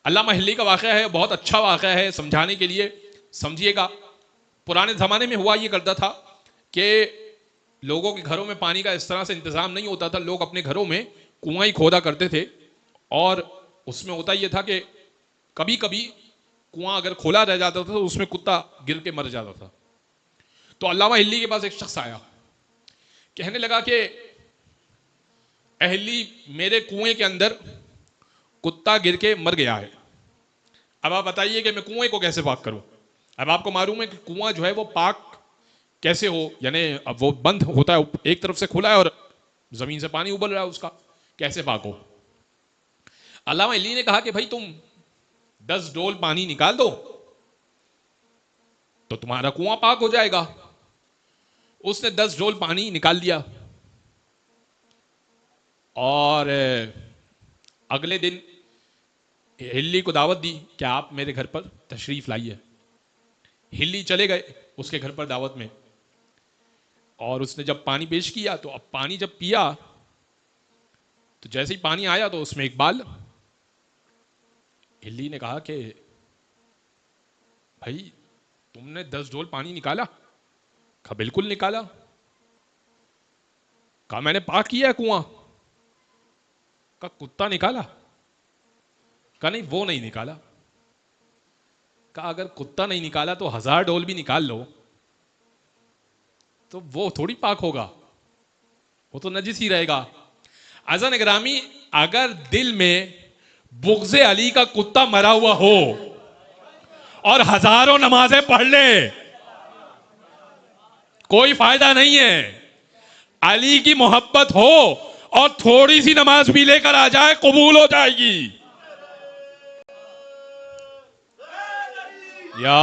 अल्लामा हिल्ली का वाक़या है, बहुत अच्छा वाक़या है समझाने के लिए, समझिएगा। पुराने ज़माने में हुआ ये करता था कि लोगों के घरों में पानी का इस तरह से इंतज़ाम नहीं होता था, लोग अपने घरों में कुआं ही खोदा करते थे, और उसमें होता ये था कि कभी कभी कुआं अगर खोला रह जाता था तो उसमें कुत्ता गिर के मर जाता था। तो अल्लामा हिल्ली के पास एक शख्स आया, कहने लगा कि अहली, मेरे कुएं के अंदर कुत्ता गिर के मर गया है, अब आप बताइए कि मैं कुएं को कैसे पाक करूं। अब आपको मालूम है कि कुआं जो है वो पाक कैसे हो, यानी अब वो बंद होता है, एक तरफ से खुला है और जमीन से पानी उबल रहा है, उसका कैसे पाक हो। अल्लामा अली ने कहा कि भाई तुम 10 डोल पानी निकाल दो तो तुम्हारा कुआं पाक हो जाएगा। उसने 10 डोल पानी निकाल दिया और अगले दिन हिल्ली को दावत दी कि आप मेरे घर पर तशरीफ लाइए। हिल्ली चले गए उसके घर पर दावत में, और उसने जब पानी पेश किया तो अब पानी जब पिया तो जैसे ही पानी आया तो उसमें इकबाल। हिल्ली ने कहा कि भाई तुमने 10 डोल पानी निकाला? कहा बिल्कुल निकाला। कहा मैंने पाक किया है कुआं। कहा कुत्ता निकाला? कहा नहीं वो नहीं निकाला। कहा अगर कुत्ता नहीं निकाला तो 1000 डोल भी निकाल लो तो वो थोड़ी पाक होगा, वो तो नजिस ही रहेगा। अज़ान ग्रामी, अगर दिल में बुग़्ज़े अली का कुत्ता मरा हुआ हो और हजारों नमाजें पढ़ ले, कोई फायदा नहीं है। अली की मोहब्बत हो और थोड़ी सी नमाज भी लेकर आ जाए, कबूल हो जाएगी। या